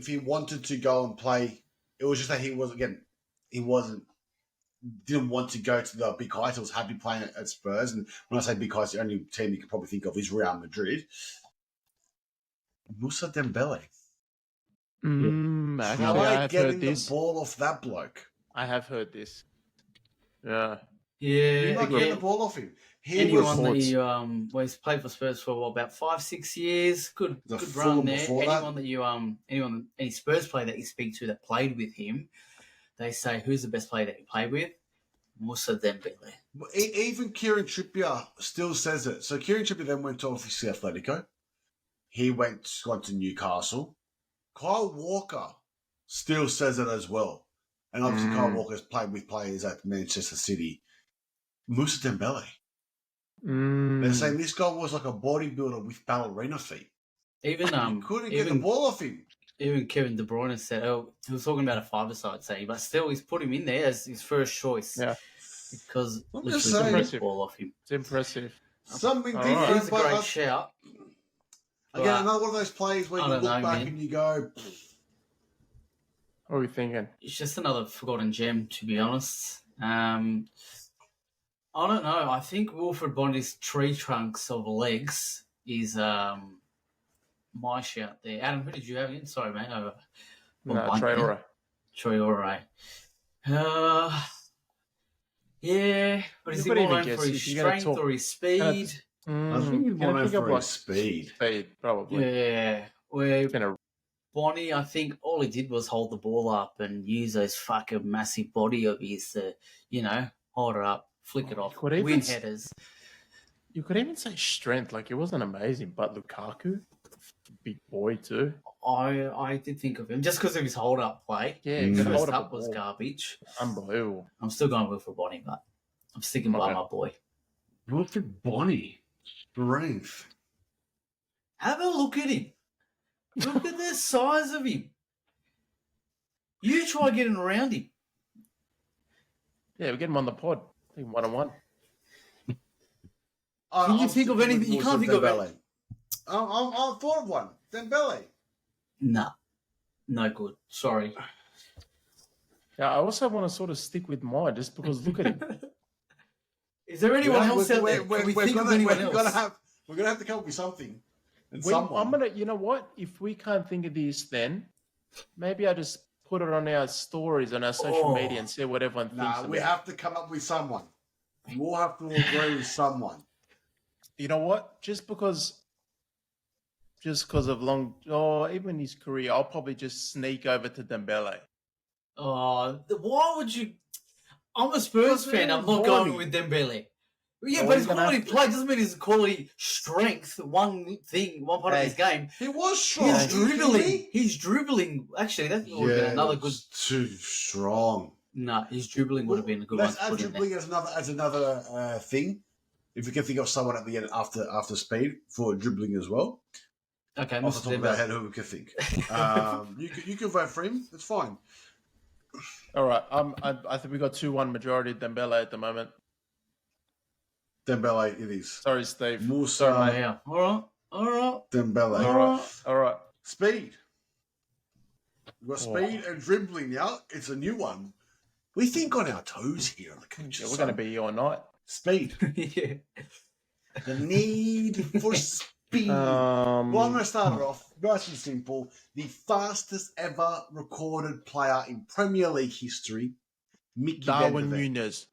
he wanted to go and play, it was just that didn't want to go to the big heights. He was happy playing at Spurs. And when I say big heights, the only team you can probably think of is Real Madrid. Moussa Dembele. Actually, I Try have getting heard the this. ball off that bloke. I have heard this. Yeah. Yeah, You're not getting again, the ball off him. He was anyone that reports. you well, he's played for Spurs for about 5-6 years. Good The good Fulham run there. before that. Anyone that you any Spurs player that you speak to that played with him, they say who's the best player that you played with? Moussa Dembele. Even Kieran Trippier still says it. So Kieran Trippier then went to obviously Atletico. He went to Newcastle. Kyle Walker still says it as well. And obviously Kyle Walker's played with players at Manchester City. Moussa Dembele. They're saying this guy was like a bodybuilder with ballerina feet. Even You couldn't get the ball off him. even Kevin De Bruyne said, he was talking about a five-a-side say, but still he's put him in there as his first choice. Yeah. Because I'm literally just took saying. the ball off him. It's impressive. Something All different. right. He's a but great shout. again, but another one of those plays where I you don't look know, back man. and you go, What are we thinking? It's just another forgotten gem, to be honest. I don't know. I think Wilfred Bondy's tree trunks of legs is my shout there. Adam, who did you have in? Sorry, mate. No, Traore. Traore. Yeah, but is You he could more even known for guess his if you're gonna strength talk- or his speed? I think Mm, he's more known pick up for like his speed. speed, probably. Yeah, where It's been a Bonnie, I think all he did was hold the ball up and use those fucking massive body of his to, hold it up, flick it off, could even win s- headers. You could even say strength. Like, it wasn't amazing, but Lukaku, big boy too. I did think of him just because of his hold up play. Yeah, Mm. he could First hold up a up was ball. garbage. Unbelievable. I'm still going with for Bonnie, but I'm sticking by Okay. my boy. Look at Bonnie. Strength. Have a look at him. Look at the size of him. You try getting around him. Yeah, we get him on the pod. I think 1-on-1. Can you I'm think of sticking anything? with You can't think of Dembele. I've thought of one. Dembele. Nah, no good. Sorry. Yeah, I also want to sort of stick with mine just because look at him. Is there anyone else out there? We're Can we think of anyone else? We're gonna have to come up with something. And I'm someone. gonna, you know what? If we can't think of this, then maybe I just put it on our stories on our social media and see what everyone thinks. Nah, of we it. have to come up with someone. We'll have to agree with someone. You know what? Just because of even his career, I'll probably just sneak over to Dembele. Why would you? I'm a Spurs fan. I'm not going with Dembele. Yeah, Well, but his you're gonna quality have to- play doesn't mean his quality strength. One part of Hey. his game. He was strong. He's Are you kidding dribbling. me? He's dribbling. Actually, that would have been another good. Too strong. Nah, his dribbling would have been a good one Let's to add put in there. dribbling as another thing. If we can think of someone at the end after speed for dribbling as well. Okay, Off the Mr. top of our Dembele. head, who we can think. You can vote for him. That's fine. All right. I think we got 2-1 majority Dembele at the moment. Dembele, it is. Sorry, Steve. Musa Yeah. All right. Dembele. All right. Speed. We've got speed and dribbling now. It's a new one. We think on our toes here. Yeah, we're going to be here all night. Speed. Yeah. The need for speed. Well, I'm going to start it off nice and simple. The fastest ever recorded player in Premier League history, Mickey Darwin Van de Nunez.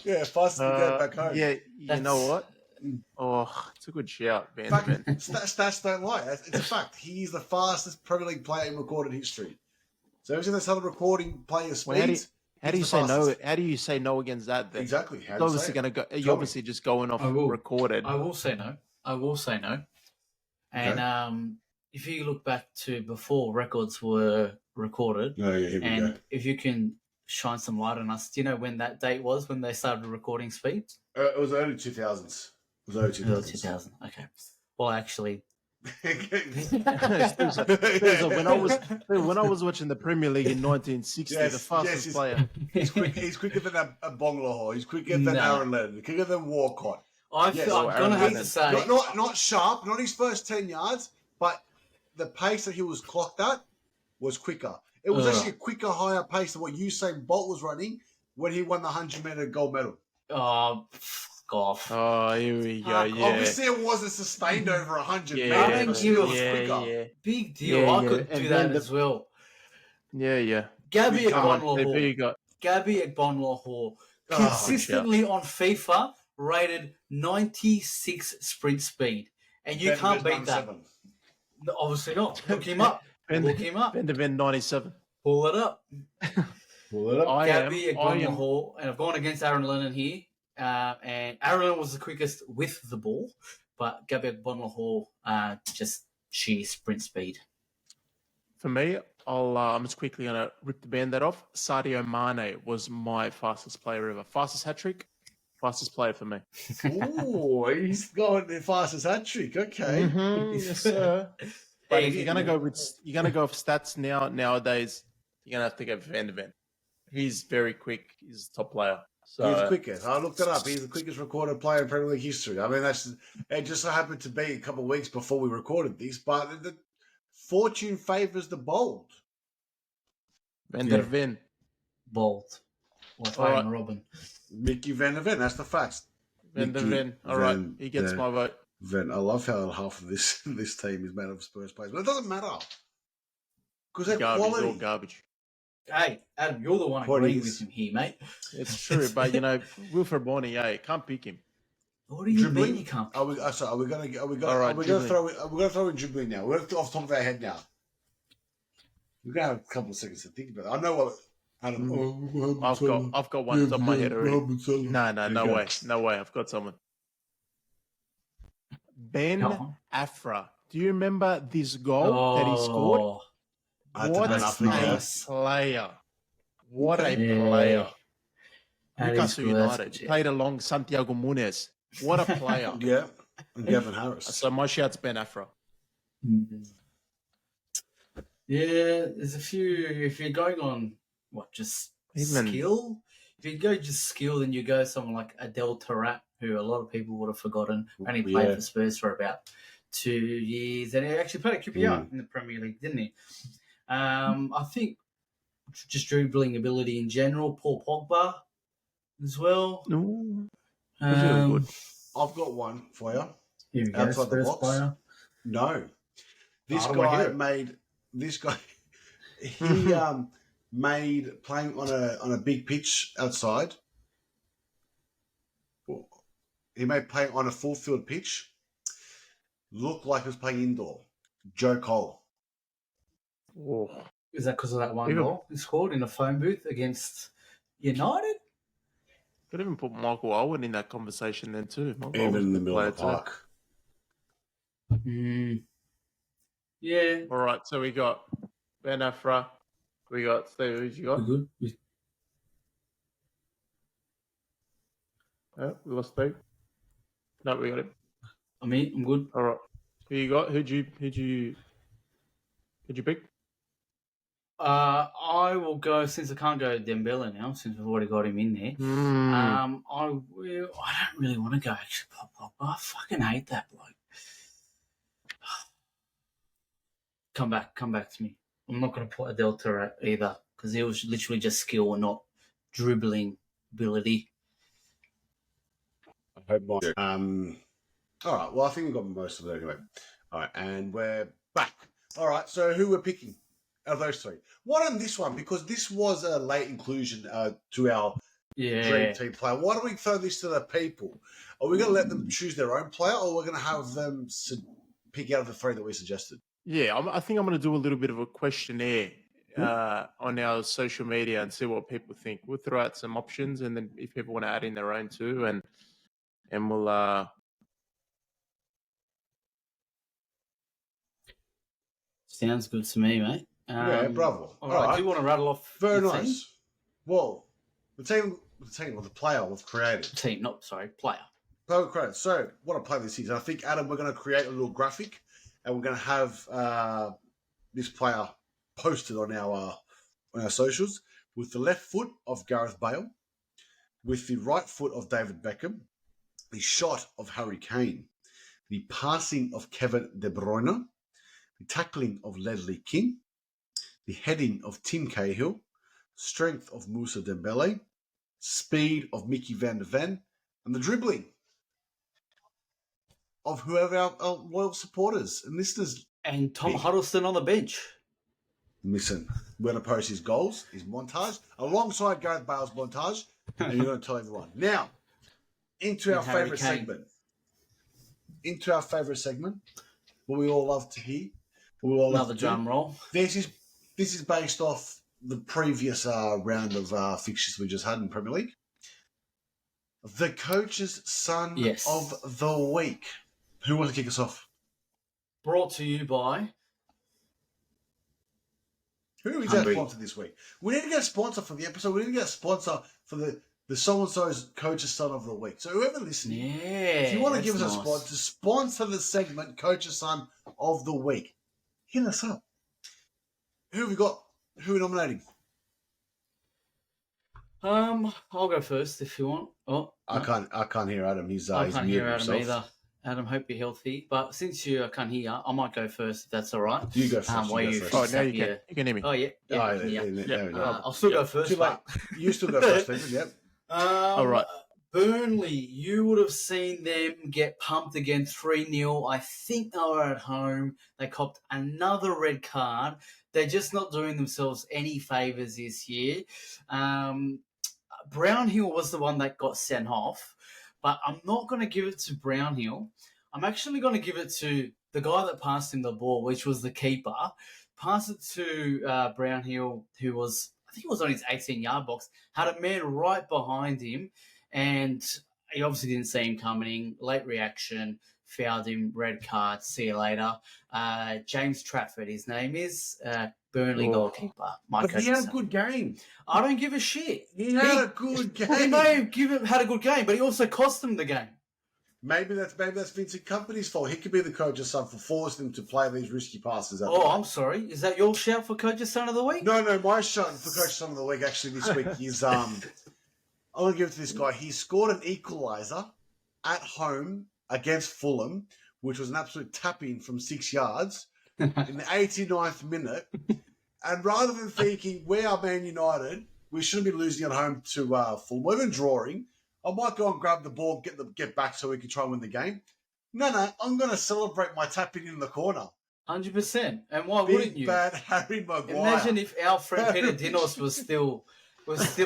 Yeah, fastest to go back home. Yeah, you know what? Oh, it's a good shout, Van Fact, de Ven. stats don't lie. It's a fact. He's the fastest Premier League player in recorded history. So every time they started recording player Well, how do speeds, How do you he's the say no? fastest. How do you say no against that? Then Exactly. How it's do you obviously say it? going to go. Tell You're me. obviously just going off I will. recorded. I will say no. And Okay. if you look back to before records were recorded, Oh, yeah, here we and if you can shine some light on us, do you know when that date was when they started recording speeds? go. It was early 2000s. It was early 2000s. 2000. Okay. Well, actually, When I was watching the Premier League in 1960, Yes, the fastest yes, player. he's quicker than a Bonglahor. He's quicker than No. Aaron Lennon. Quicker than Walcott. I'm Yes. gonna Aaron have to Lennon. say, Not sharp, not his first 10 yards, but the pace that he was clocked at was quicker. It was Ugh. actually a quicker, higher pace than what Usain Bolt was running when he won the 100-meter gold medal. fuck off. Oh, here we go. Yeah. Obviously, it wasn't sustained over 100 Yeah, meters. I don't but give it a was quicker. Big deal. Yeah, I yeah. could And do then that as well. Yeah. Gabby Come on, Who you Agbonlahor. got? Gabby Agbonlahor. Oh, Consistently on FIFA, rated 96 sprint speed. And you can't beat that. No, obviously not. Look him up. Look him up. Van de Ven 97. Pull it up. Gabby I am. Agbonlahor. And I've gone against Aaron Lennon here. And Aaron Lennon was the quickest with the ball. But Gabby Agbonlahor, just sheer sprint speed. For me, I'm just quickly going to rip the band-aid off. Sadio Mane was my fastest player ever. Fastest hat-trick, fastest player for me. Oh, he's going the fastest hat trick. Okay. Mhm, yes, sir. But Hey, if you're gonna go with stats nowadays, you're gonna have to go for Van de Ven. He's very quick. He's a top player. So He's the quickest. I looked it up. He's the quickest recorded player in Premier League history. I mean, it just so happened to be a couple of weeks before we recorded this, but the fortune favours the bold. Van der Ven. Bolt. Or All right. Robin. Mickey Van der Ven, that's the facts. Van der Mickey Ven. All right, Van he gets der my vote. Ven. I love how half of this team is made of Spurs players, but it doesn't matter because they're Garbage, all quality. garbage. Hey, Adam, you're the one What agreeing is- with him here, mate. It's true, but Wilfred Bonny, can't pick him. What do you Dribbling? mean you can't? Are we going to All right, throw in dribbling now? We're off the top of our head now. We're going to have a couple of seconds to think about it. I know what Adam. I've got one top of my head already. No Okay. way, no way. I've got someone. Ben Come on. Afra. Do you remember this goal that he scored? Oh, What Ben a Affleck, player! What a Yeah. player! that is Newcastle good, that's United good, yeah. played along Santiago Munez. What a player! Yeah, and Gavin Harris. So my shout's Ben Afra. Mm. Yeah, there's a few. If you're going on just Even- skill, if you go just skill, then you go someone like Adel Taarabt, who a lot of people would have forgotten. Only played Yeah. for Spurs for about 2 years, and he actually played at QPR in the Premier League, didn't he? I think just dribbling ability in general. Paul Pogba as well. Ooh, was really good. I've got one for you. Here we go, Outside the Spurs box. player. No, this I don't wanna hear guy it. made this guy. He made playing on a big pitch outside. He made playing on a full field pitch look like he was playing indoor. Joe Cole. Oh. Is that because of that one Even- goal he scored in a phone booth against United? Could even put Michael Owen in that conversation then too. Michael Even Owen's in a the good middle of the player too. park. Yeah. All right, so we got Ben Afra. We got Steve. Who's you got? Good. Oh, we lost Steve. No, we got him. I mean, I'm good. All right. Who you got? Who'd you pick? I will go, since I can't go Dembele now, since we've already got him in there. I don't really want to go actually Pogba. I fucking hate that bloke. Come back to me. I'm not going to put Adel Taarabt either, because he was literally just skill and not dribbling ability. I hope mine. All right. Well, I think we've got most of it anyway. All right, and we're back. All right. So who we're picking out of those three? Why not this one? Because this was a late inclusion to our Yeah. dream team player. Why don't we throw this to the people? Are we going to let them choose their own player, or we're going to have them pick out of the three that we suggested? Yeah, I think I'm going to do a little bit of a questionnaire on our social media and see what people think. We'll throw out some options, and then if people want to add in their own too, and we'll. Sounds good to me, mate. Yeah, bravo. All right. Do you want to rattle off Very your nice. Well, the player we've created. Team, player. Player we've created. So, what a play this is. I think, Adam, we're going to create a little graphic, and we're going to have this player posted on our socials with the left foot of Gareth Bale, with the right foot of David Beckham, the shot of Harry Kane, the passing of Kevin De Bruyne, the tackling of Ledley King, the heading of Tim Cahill, strength of Moussa Dembele, speed of Mickey van der Ven, and the dribbling of whoever our loyal supporters and listeners. And Tom Big. Huddleston on the bench. Listen, we're going to post his goals, his montage, alongside Gareth Bale's montage, and you're going to tell everyone. Now, into our And Harry favourite Kane. segment. Into our favourite segment, what we all love to hear. What we all love Another to do. drum roll. This is based off the previous round of fixtures we just had in Premier League. The coach's son Yes. of the week. Who wants to kick us off? Brought to you by... Who is Hungry. our sponsor this week? We need to get a sponsor for the episode. We need to get a sponsor for the so-and-so's coach's son of the week. So whoever listening, Yeah. if you want to give us that's a nice. sponsor, sponsor the segment coach's son of the week. Hit us up. Who have we got? Who are we nominating? I'll go first if you want. Oh, I can't hear Adam. He's I he's can't muted hear Adam himself. either. Adam, hope you're healthy. But since you can't hear, I might go first if that's all right. You go first. While you you go first. Oh, fix now up you can. your- You can hear me. Oh, yeah. Oh, Yeah, there we go. I'll still go first. Too late. but- You still go first, Stephen. Yep. All right. Burnley, you would have seen them get pumped again 3-0. I think they were at home. They copped another red card. They're just not doing themselves any favours this year. Brownhill was the one that got sent off, but I'm not going to give it to Brownhill. I'm actually going to give it to the guy that passed him the ball, which was the keeper. Pass it to Brownhill, who was, I think he was on his 18-yard box, had a man right behind him, and he obviously didn't see him coming. Late reaction, fouled him, red card, see you later. James Trafford, his name is, Burnley goalkeeper. But he had a good game. I don't give a shit. He had a good game. Well, he may have had a good game, but he also cost them the game. Maybe that's Vincent Kompany's fault. He could be the coach's son for forcing him to play these risky passes. I'm sorry. Is that your shout for coach's son of the week? No. My shout for coach's son of the week actually this week is I'm going to give it to this guy. He scored an equaliser at home against Fulham, which was an absolute tap-in from 6 yards in the 89th minute. And rather than thinking, we are Man United, we shouldn't be losing at home to Fulham, or even drawing, I might go and grab the ball, get back so we can try and win the game. No, I'm going to celebrate my tapping in the corner. 100%. And why wouldn't you? Big bad Harry Maguire. Imagine if our friend Peter Dinos was still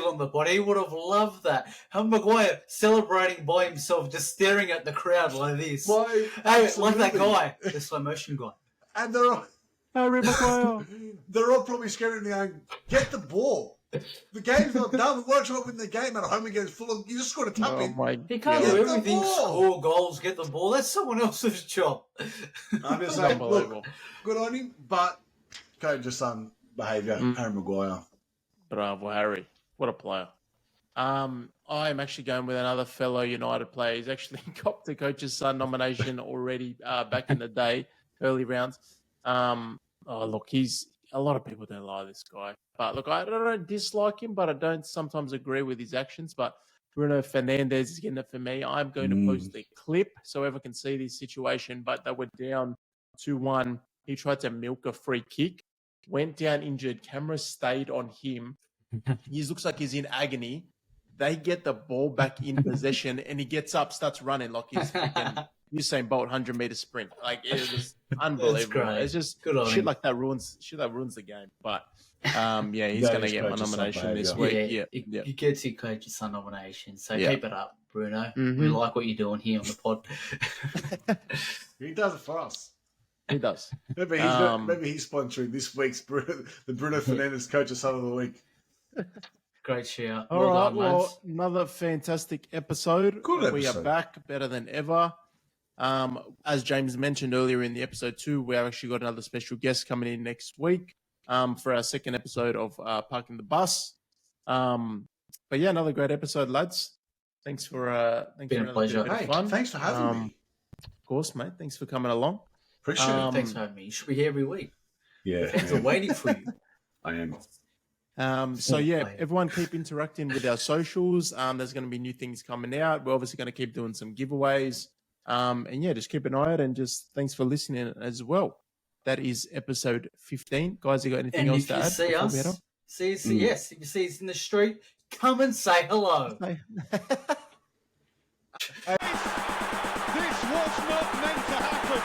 on the body. He would have loved that. Harry Maguire celebrating by himself, just staring at the crowd like this. Like that guy, the slow motion guy. And they're all, Harry Maguire. they're all probably scared and going, get the ball. The game's not done. We want to win the game at home against Fulham. You just got to tap in. He can't do everything. Score goals, get the ball. That's someone else's job. I'm just saying, look, good on him, but coach's son behaviour, Harry Maguire. Bravo, Harry. What a player. I'm actually going with another fellow United player. He's actually got the coach's son nomination already back in the day, early rounds. He's a lot of people don't like this guy. But look, I don't dislike him, but I don't sometimes agree with his actions. But Bruno Fernandes is getting it for me. I'm going to post a clip so everyone can see this situation. But they were down 2-1. He tried to milk a free kick, went down injured. Camera stayed on him. He looks like he's in agony. They get the ball back in possession, and he gets up, starts running like he's freaking Usain Bolt 100-meter sprint. Like, it was unbelievable. It's just shit like that ruins the game. But he's going to get my nomination this week. He gets your coach's son nomination. So keep it up, Bruno. We like what you're doing here on the pod. He does it for us. He does. Maybe he's sponsoring this week's the Bruno Fernandes coach's son of the week. Great shout. All right, well, another fantastic episode. Good episode. We are back better than ever. As James mentioned earlier in the episode 2, we have actually got another special guest coming in next week for our second episode of Parking the Bus. But yeah, another great episode, lads. Thanks for been a pleasure. Hey, thanks for having me. Of course, mate. Thanks for coming along. Appreciate it. Thanks for having me. You should be here every week. Yeah, Fans are waiting for you. I am. Everyone keep interacting with our socials. There's going to be new things coming out. We're obviously going to keep doing some giveaways. Just keep an eye out, and just thanks for listening as well. That is episode 15. Guys, you got anything else to add? If you see us in the street, come and say hello. This was not meant to happen.